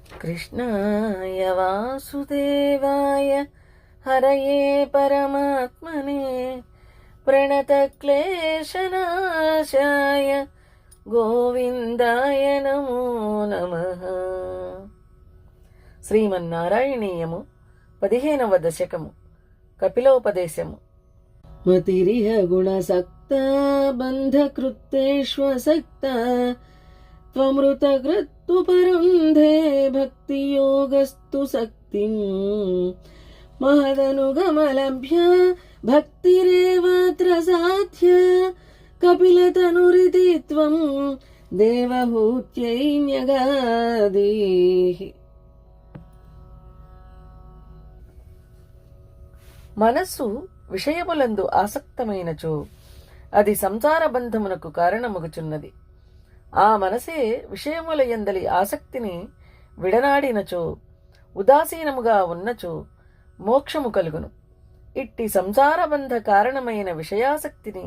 కృష్ణాయ వాసుదేవాయ హరయే పరమాత్మనే ప్రణతక్లేశనాశాయ గోవిందాయ నమో నమః. శ్రీమన్నారాయణీయము 15వ దశకము. కపిలోపదేశము. మతిరిహ గుణసక్త బంధకృత్తేష్వసక్త త్వమృతకృత్తు పరుంధే భక్తియోగస్తు శక్తిం మహదనుగమలభ్య భక్తిరేవాత్ర సాధ్య కపిలతనురితి త్వం దేవహూత్యై న్యగాదీః. మనస్సు విషయములందు ఆసక్తమైనచో అది సంసార బంధమునకు కారణమగుచున్నది. ఆ మనసే విషయముల యందలి ఆసక్తిని విడనాడినచో, ఉదాసీనముగా ఉన్నచో మోక్షము కలుగును. ఇట్టి సంసారబంధ కారణమైన విషయాసక్తిని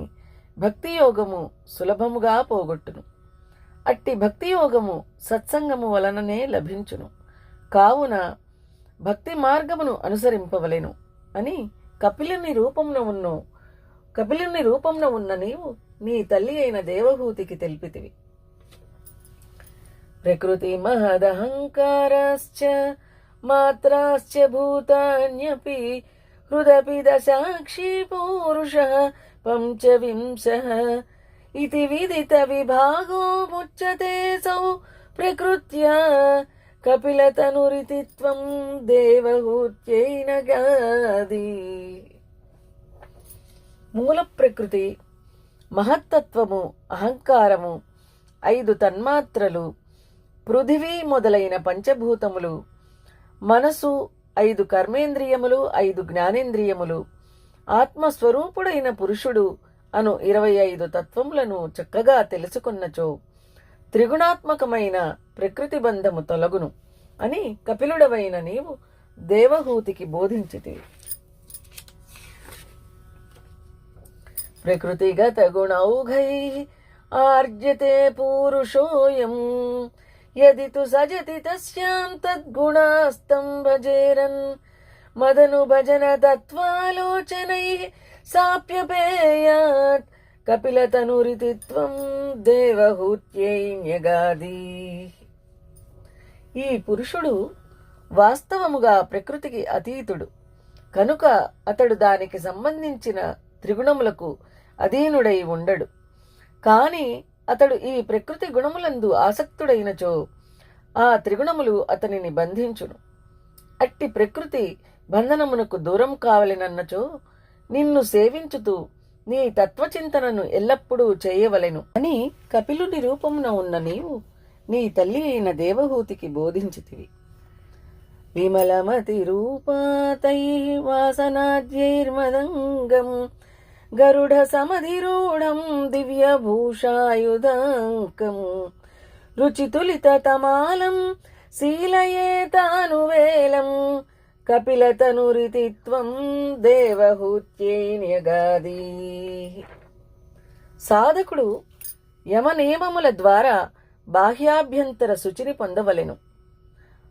భక్తియోగము సులభముగా పోగొట్టును. అట్టి భక్తియోగము సత్సంగము వలననే లభించును. కావున భక్తి మార్గమును అనుసరింపవలెను అని కపిలుని రూపమున ఉన్న నీవు నీ తల్లి అయిన దేవహూతికి తెలిపితివి. ప్రకృతి మహదహంకారాశ్చ మాత్రాశ్చ భూతాన్యపి హృదపి దశాక్షి పూరుషః పంచవింశః ఇతి విదిత విభాగో ముచ్యతే సౌ ప్రకృత్యా కపిలతనురితి త్వం దేవహూత్యై న్యగాదీః. మూల ప్రకృతి, మహత్తత్వము, అహంకారము, 5 తన్మాత్రలు, పృథివీ మొదలైన పంచభూతములు, మనసు, 5 కర్మేంద్రియములు, 5 జ్ఞానేంద్రియములు, ఆత్మస్వరూపుడైన పురుషుడు అను 25 తత్వములను చక్కగా తెలుసుకున్నచో త్రిగుణాత్మకమైన ప్రకృతి బంధము తొలగును అని కపిలుడవైన నీవు దేవహూతికి బోధించితివి. ప్రకృతిగత గుణౌఘైః ఆర్జ్యతే పూరుషోయం యది తు సజతి తస్యాం తద్గుణాస్తం భజేరన్ మదను భజన తత్వాలోచనైః సాప్యపేయాత్ కపిలతనురితి త్వం దేవహూత్యై న్యగాదీః. ఈ పురుషుడు వాస్తవముగా ప్రకృతికి అతీతుడు కనుక అతడు దానికి సంబంధించిన త్రిగుణములకు అధీనుడై ఉండడు. కాని అతడు ఈ ప్రకృతి గుణములందు ఆసక్తుడైనచో ఆ త్రిగుణములు అతనిని బంధించును. అట్టి ప్రకృతి బంధనమునకు దూరం కావలెనన్నచో నిన్ను సేవించుతూ నీ తత్వచింతనను ఎల్లప్పుడూ చేయవలెను అని కపిలుని రూపమున ఉన్న నీవు నీ తల్లి అయిన దేవహూతికి బోధించితివి. విమలమతి రూపాతైః వాసనాద్యైర్మదంగం గరుడ సమధిరూఢం దివ్యభూషాయుధాంకం రుచితులిత తమాలం శీలయేతానువేలం కపిలతనురితి త్వం దేవహూత్యై న్యగాదీః. సాధకుడు యమనియమముల ద్వారా బాహ్యాభ్యంతర శుచిని పొందవలెను.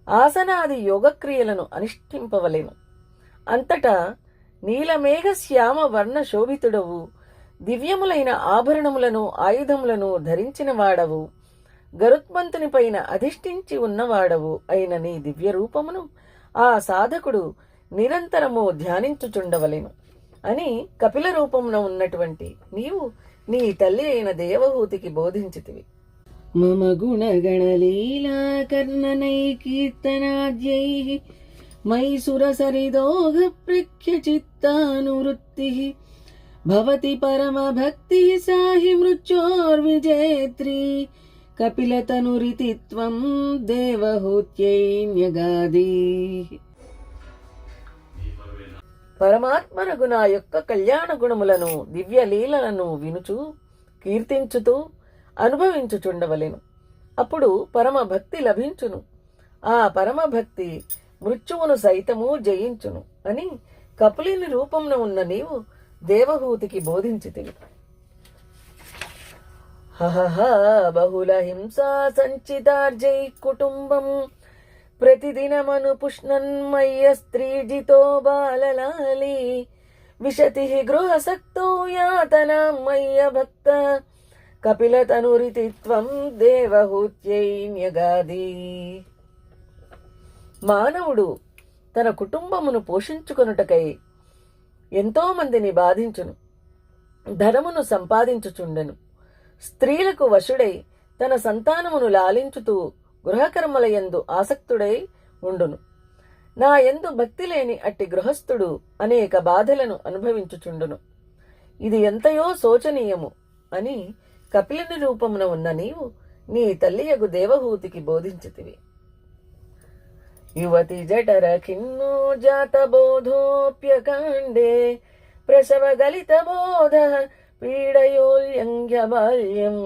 ఆసనాది యోగక్రియలను అనుష్ఠింపవలెను. అంతటా నీలమేఘ శ్యామ వర్ణ శోభితుడవు, దివ్యములైన ఆభరణములను ఆయుధములను ధరించిన వాడవు, గరుత్మంతుని పైన అధిష్ఠించి ఉన్నవాడవు అయిన నీ దివ్య రూపమును ఆ సాధకుడు నిరంతరము ధ్యానించుచుండవలెను అని కపిల రూపమున ఉన్నటువంటి నీవు నీ తల్లి అయిన దేవహూతికి బోధించితివి. మమ గుణగణలీలా కర్ణనై కీర్తనాద్యైః మైసురసరిదోఘ ప్రిఖ్య చిత్తానువృత్తిః భవతి పరమ భక్తిః సాహి మృత్యోర్విజేత్రీ కపిలతనురితి త్వం దేవహూత్యై న్యగాదీః. పరమాత్మనగు నా యొక్క కళ్యాణ గుణములను దివ్య లీలలను వినుచు కీర్తించుతూ అనుభవించుచుండవలెను. అప్పుడు పరమ భక్తి లభించును. ఆ పరమ భక్తి మృత్యువును సైతము జయించును అని కపిలుని రూపమున ఉన్న నీవు దేవహూతికి బోధించితివి. హహ బహుళ హింసా సంచితార్జై కుటుంబం ప్రతిదినమను పుష్ణన్మయ్య స్త్రీజితో బాలలాలి విశతి గృహసక్తో యాతనామయ్య భక్త కపిలతనురితిత్వం దేవహూత్యై న్యగాది. మానవుడు తన కుటుంబమును పోషించుకొనుటకై ఎంతో మందిని బాధించును, ధనమును సంపాదించుచుండెను. స్త్రీలకు వశుడై తన సంతానమును లాలించుతూ గృహకర్మలయందు ఆసక్తుడై ఉండును. నా యందు భక్తి లేని అట్టి గృహస్థుడు అనేక బాధలను అనుభవించుచుండును. ఇది ఎంతయో శోచనీయము అని కపిలుని రూపమున ఉన్న నీవు నీ తల్లియగు దేవహూతికి బోధించితివి. యువతి జఠర ఖిన్నో జాత బోధోప్యకాండే ప్రసవ గలిత బోధ పీడయోల్యంఘ్య బాల్యం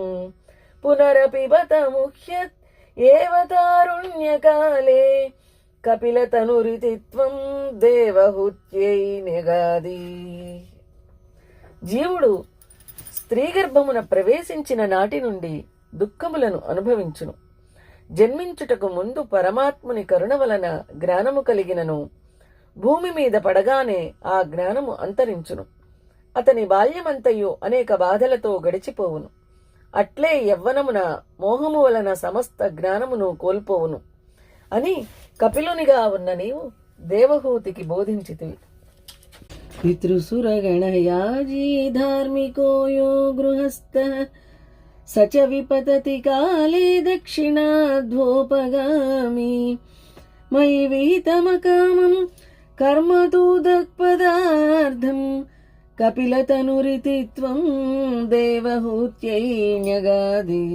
పునరపిబత ముఖ్యత్ ఏవ తారుణ్యకాలే కపిలతనురితిత్వం దేవహూత్యై నిగాది. జీవుడు స్త్రీ గర్భమున ప్రవేశించిన నాటి నుండి దుఃఖములను అనుభవించును. జన్మించుటకు ముందు పరమాత్ముని కరుణ వలన జ్ఞానము కలిగినను భూమి మీద పడగానే ఆ జ్ఞానము అంతరించును. అతని బాల్యమంతయు అనేక బాధలతో గడిచిపోవును. అట్లే యవ్వనమున మోహము వలన సమస్త జ్ఞానమును కోల్పోవును అని కపిలునిగా ఉన్న నీవు దేవహూతికి బోధించితివి. పితృసురగణయాజీ ధార్మికో యో గృహస్థ సచ విపతతి కాలే దక్షిణాధ్వోపగామి మయి విహితమకామం కర్మతు దక్పదార్థం కపిలతనురితిత్వం దేవహూత్యై న్యగాది.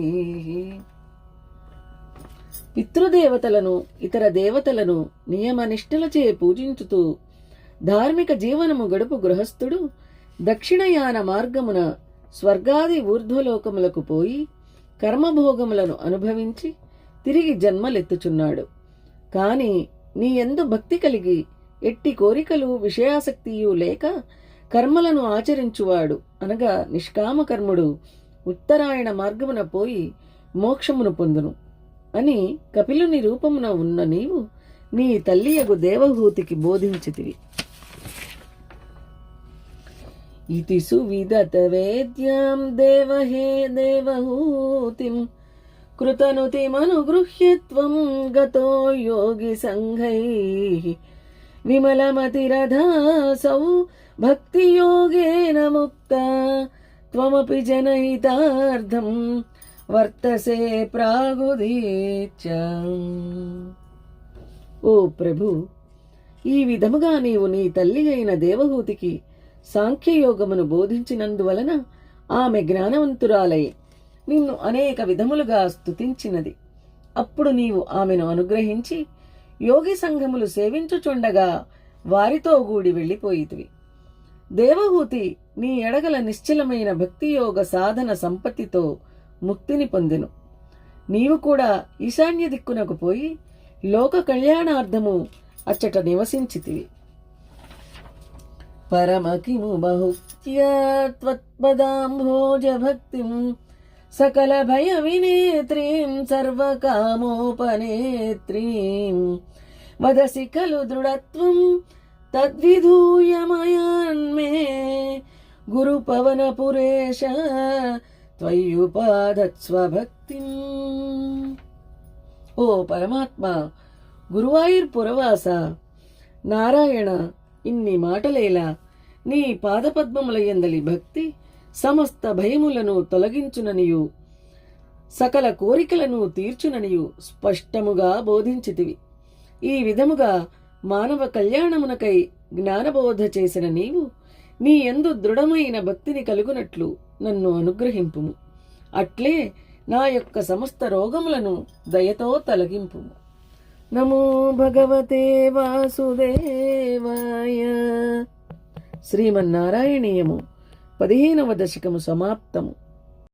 పితృదేవతలను ఇతర దేవతలను నియమనిష్ఠలచే పూజించుతూ ధార్మిక జీవనము గడుపు గృహస్థుడు దక్షిణయాన మార్గమున స్వర్గాది ఊర్ధ్వలోకములకు పోయి కర్మభోగములను అనుభవించి తిరిగి జన్మలెత్తుచున్నాడు. కాని నీ యందు భక్తి కలిగి ఎట్టి కోరికలు విషయాసక్తియు లేక కర్మలను ఆచరించువాడు అనగా నిష్కామ కర్ముడు ఉత్తరాయణ మార్గమున పోయి మోక్షమును పొందును అని కపిలుని రూపమున ఉన్న నీవు నీ తల్లియగు దేవహూతికి బోధించితివి. ఇతి సువిదత వేద్యాం దేవహే దేవహూతిం కృతనుతిమనుగృహ్యత్వం గతో యోగి సంఘైః విమలమతిరధాసౌ భక్తియోగేన ముక్తా త్వమపి జనహితార్థం వర్తసే ప్రాగుదీచ్య. ఓ ప్రభు, ఈ విధముగా నీవు నీ తల్లి అయిన దేవహూతికి సాంఖ్యయోగమును బోధించినందువలన ఆమె జ్ఞానవంతురాలై నిన్ను అనేక విధములుగా స్తుతించినది. అప్పుడు నీవు ఆమెను అనుగ్రహించి యోగి సంఘములు సేవించుచుండగా వారితో గూడి వెళ్ళిపోయితివి. దేవహూతి నీ ఎడగల నిశ్చలమైన భక్తియోగ సాధన సంపత్తితో ముక్తిని పొందెను. నీవు కూడా ఈశాన్య దిక్కునకు పోయి లోక కళ్యాణార్థము అచ్చట నివసించితివి. పరమకిము బహుక్త్యా త్వత్పదాంభోజ భక్తిం సకల భయ వినేత్రీం సర్వకామోపనేత్రీం వదసి ఖలు దృఢత్వం తద్విధూయమయాన్మే గురు పవనపురేశ త్వయ్యుపాదత్స్వభక్తిం. ఓ పరమాత్మ, గురువాయూర్పురవాస, నారాయణ, ఇన్ని మాటలేలా నీ పాదపద్మముల యందలి భక్తి సమస్త భయములను తొలగించుననియు సకల కోరికలను తీర్చుననియు స్పష్టముగా బోధించితివి. ఈ విధముగా మానవ కళ్యాణమునకై జ్ఞానబోధ చేసిన నీవు నీ యందు దృఢమైన భక్తిని కలుగునట్లు నన్ను అనుగ్రహింపుము. అట్లే నా యొక్క సమస్త రోగములను దయతో తొలగింపుము. నమో భగవతే వాసుదేవాయ. శ్రీమన్నారాయణీయము 15వ దశకము సమాప్తము.